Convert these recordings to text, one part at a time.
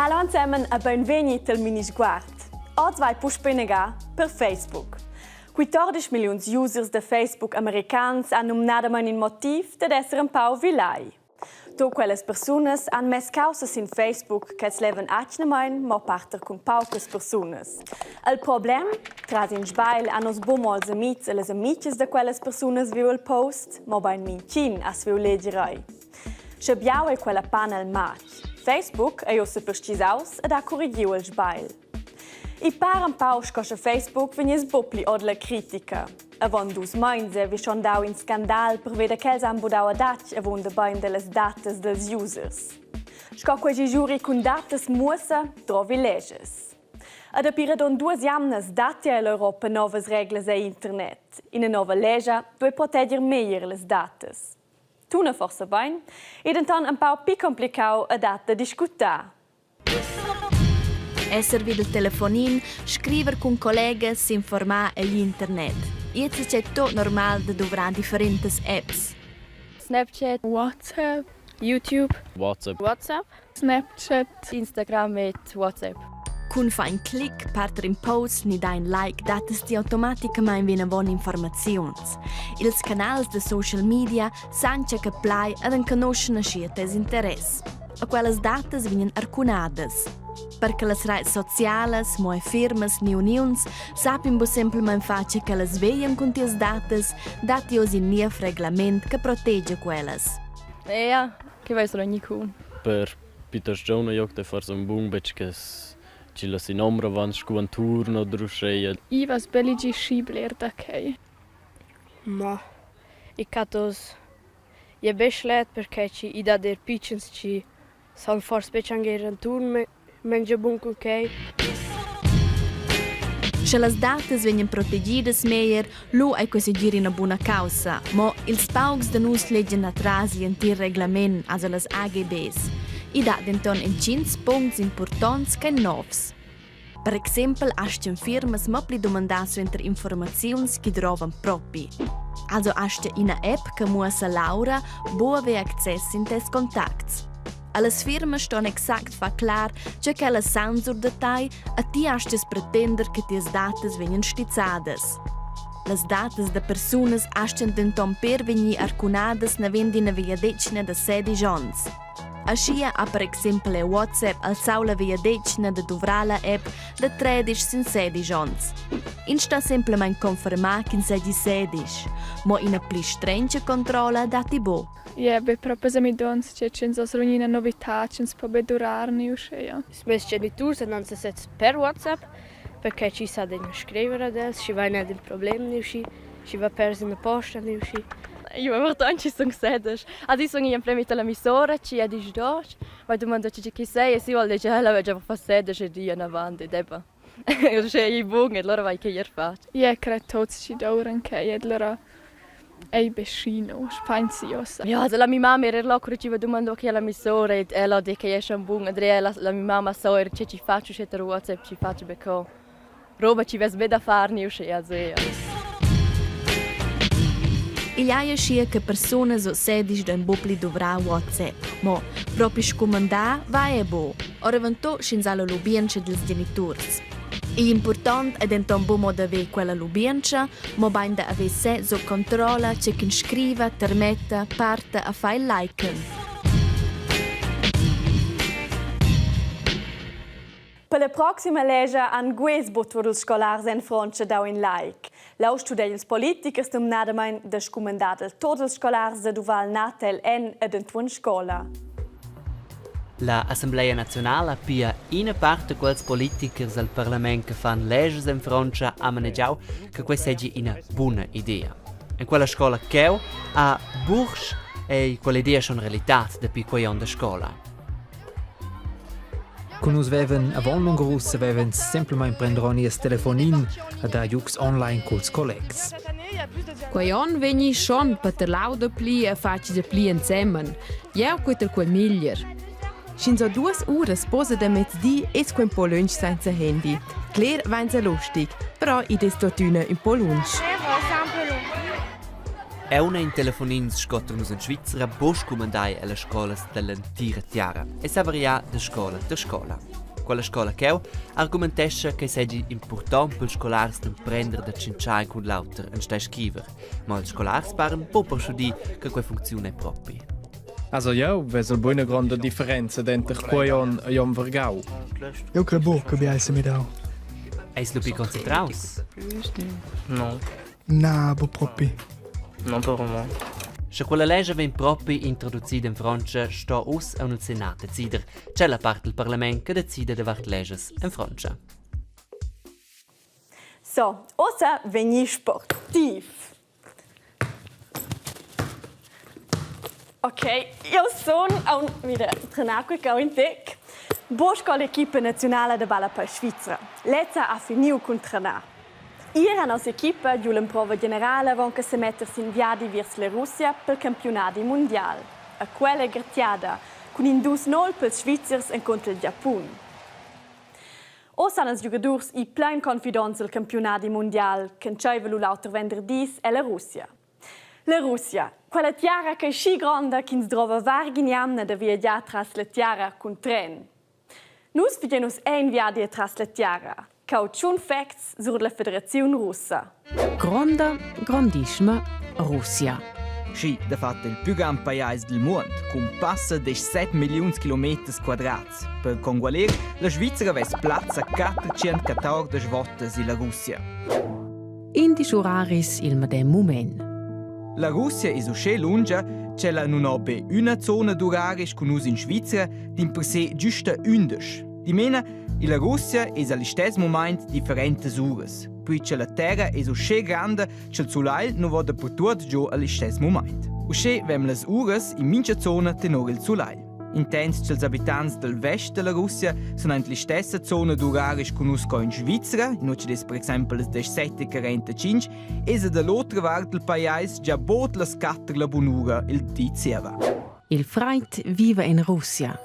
Hallo zusammen e benvenuti al mini sguard. Oggi vai puspeniga per Facebook. 14 milioni di users de Facebook americans hanno nominato in motiv di essere un po' vilai. Tutte quelle persone hanno messo causas in Facebook che sleven acnemein, ma parter con poche persone. Il problema, tras in sbail, hanno sbomolts amici e le amiche di quelle persone viu il post, ma ben mincin as viu leggerei. Scebiau è quella pana al match. Facebook è ossa pescisaus ed ha corrigiu il sbail. I par un pau scoscia Facebook vegnes bopli od la critica. Avon dus mainze vi schon dau in scandal per veda che han budau a datch avon de bain de las datas dels users. Sco quasi giuri con datas musa trovi leges. Ad apire don 2 jamnas dati all'Europa novas reglas a internet. In a nova legge due protegger meglio les datas. Tuna forse bain, ed enton un pau più complicau a data discutar. Esser vid il telefonin, scriver con colleghe, si informar agli internet. Jetzt c'è tutto normal da dovrà differenti apps. Snapchat, WhatsApp, YouTube, WhatsApp, Snapchat, Instagram e WhatsApp. Con fa un click, parter in post, ni da un like, datesti automaticamente viene buone informazioni. Ils canali de social media sanno che plai ad un conoscere sciates interesse. A quelles datas vengono arcunadas. Perché le reti sociali, moe firmas ni unions, sappiamo semplicemente face che le svegliano con queste datas, dati os in nief reglament che protegge quelles. Ja, che vai solo ogni cu. Per Peter Giorno io te forse un buon bec che ci la si nombra van scuan turno druscheia. I was belligi schibler da kei. Ma i catos je beschlet perché ci i da der pichens ci son forse becangere un turno mengia buon cucai. Se le datas vengono proteggidas meglio, lo è quasi giri una buona causa, ma ils paugs de nus leggen atrás l'entir reglament, also les AGBs. I da denton in 5 punts importants che novs. Per esempio, astion firmas mopli domandar su inter informazions che trovan propi. Also astia ina app che muossa Laura bo ave access in tes contacts. Alles firmas ston exact fa clar che la sansur detai a ti astes pretender che ties datas vengan stizzadas. Las datas de personas astin denton per vegni arcunadas na vendina via decina de 16 ons. Ascia ha per esempio WhatsApp al saula via decina de dovrala app de 13 sin 16 ons. Insta semplicemente conferma che sei 16, ma in a pli strengia controlla dati bo. Ja, be proprio se mi dons, c'è solo una novità, c'è un po' durarne usce, ja. Smes genitori se non si sets per WhatsApp perché ci sa di scrivere adesso, ci va in problem ne usci, ci va perso in la posta ne usci. Io avevo tanti sono sedes. Adesso sono in premio la misura, ci è di dos, ma domando ci chi sei e si vuole già la già fa sedes e di in avanti, deba. Io c'è i buon e allora vai che ier fatto. Ja, credo tutti ci dauren che allora ei bescino, spaziosa. Ja, also la mia mamma era là che ci domando che la misura e ella de che è un buon e la mia mamma so che ci faccio c'è per WhatsApp ci faccio becco. Roba ci ves da farni usci also ja. Il aia scia che persone so 16 den bopli dovrà WhatsApp, ma proprio scomandà va e bo. Ora vento scinzala l'ubienza dels genitors. E important è denton bo modo ave quella l'ubienza, ma bain da ave se so controlla c'è chi scriva, termetta, parte a fare liken. Per la prossima legge han gues botvor els scolars en Francia dau in like. Lau studia ils politikers dum nadamain de scumandat tots els scolars de Duval Natel en ed entuan scola. La Assemblea Nazionale pia ina parte quels politikers al Parlament che fan legges in Francia ha maneggiau che questa sia una buona idea. In quella scuola che a Bourges e quell'idea sono realtà dopo quei anni di scuola. Con us veven avon non gross veven semplicemente prendroni il telefonin da jux online culs collegs. Quei on vegni schon per lauda pli e faci de pli insieme. Jeu quetel quel miglior. Sin so 2 ore sposa da mezzodì e quel po' lunch senza handy. Claire vain se lustig, però i des tortuna un po' lunch. È una in telefonins scotternus in Svizzera bosch comandai alla scola dell'Antira Tiara e savaria da scola per scola. Quella scola che argumentesce che sia importante per gli scolari di prendere da cinciare con l'autor e stai scrivere, ma gli scolari paren poco per dire che questa funzione è propria. Also ja, vedo una buona grande differenza entre Quayon e Jon Vergau. Io credo che abbia essere medato. Eis lo più concentraus? No. No, non proprio. Non per me. Se quella legge viene proprio introdotta in Francia, sta us a un Senato a decider. C'è la parte del Parlamento che decide di fare leggi in Francia. So, ora veni sportiv. Ok, io sono a un trenaco che ho in tec. Bosco l'equipe nazionale de balla per Svizzera. Lezza ha finito con trenare. Ieri la nostra equipa giù l'improva generale aveva che si mettersi in viadi verso la Russia per il campionato mondiale. A quella gratiada, con un 2-0 per i svizzeri contro il Giappone. O sono i giocatori in piena confidenza del campionato mondiale che ci aveva l'altro venerdì è la Russia. La Russia, quella tiara che è così grande che si trova varghi anni da viaggiare tra la tiara con tren. Noi vediamo un viaggio tra la tiara. Cauciun facts sulla Federazione Russa. Grandissima Russia. Sì, di fatto il più grande paese del mondo, con passa di 7 milioni di chilometri quadrati. Per congualer, la Svizzera aveva platza 414 volte in la Russia. Indis oraris il medem moment. La Russia è così lunga che non ha una zona d'oraris con noi in Svizzera, di per sé giusto 11. Di meno, la Russia è allo stesso momento differenti ore, poiché la Terra è così grande che il Sole non va dappertutto giù allo stesso momento. Così vediamo le ore in mince zone tenore il Sole. Intende che gli abitanti del vest della Russia sono nelle stesse zone d'orario che noi in Svizzera, in cui per esempio le 17:45, e se dall'altra parte del paese già bot le 4 la buon'ora il diceva. Il Freit vive in Russia.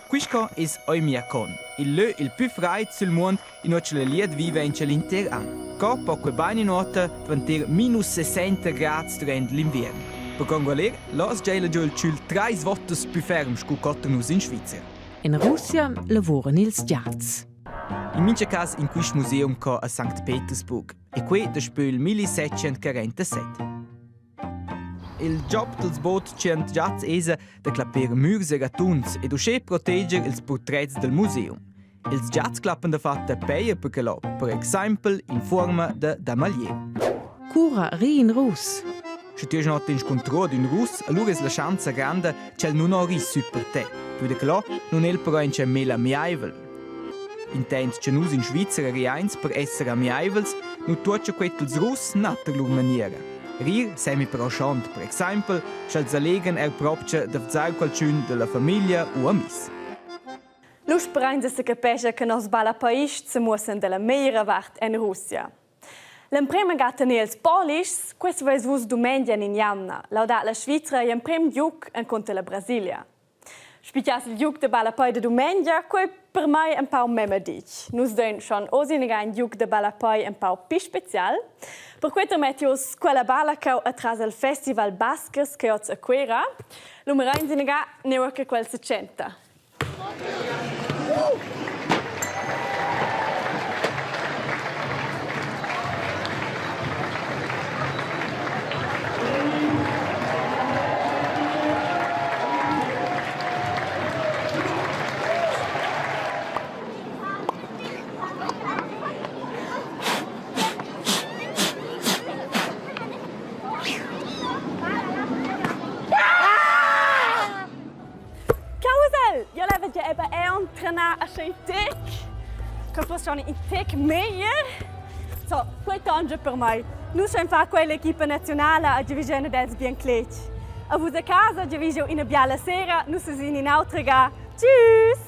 Questo è Oymyakon, il più freddo sul mondo in cui le lied vive in l'intero anno. Qua poche bene notte vanno minus 60 gradi durante l'inverno. Per congualer, los gela giù il ciul 3 volte più fermo che cottenus in Svizzera. In Russia lavorano ils jazz. In mince caso in questo museum a St. Petersburg, e qui da spül 1747. Il job dels bot c'ent jazz esa da clapper murs e ratuns ed usce protegger ils portrets del museum. Ils jazz clappen da fatta peia perché lo, per esempio, in forma de damalier. Cura ri in Rus. Se tu non ti scontro d'un Rus, allora è la chance grande che non ha ris super te. Perché là non è però in c'è mela miaivel. Intend che noi in Svizzera riains per essere miaivels, non tuoce quettels Rus natter lur maniera. Rir semi però schont, per esempio, che els allegen proprio da fare qualcun della famiglia o amis. Lo speranza si capisce che nos balla paese si muovono dalla meglio parte in Russia. L'imprema gata nels Polish, questo va svus domenica in Jamna, laudat la Svizzera e imprem giug contro la Brasilia. Spiccias il giug de balla poi de domenica, quei per me un po' meme dic. Nus den schon osiniga un giug de balla poi un po' più special. Per questo mettios quella balla che atras al Festival Baskers che oz a Quera, l'umera in siniga neo che quel 60. A sei tec, che sono in tec meglio. So, questo è per me. Noi siamo fa quell'equipe nazionale a divisione del Bianclet. A voi a casa, diviso in una bella sera, noi siamo in un'altra. Tschüss!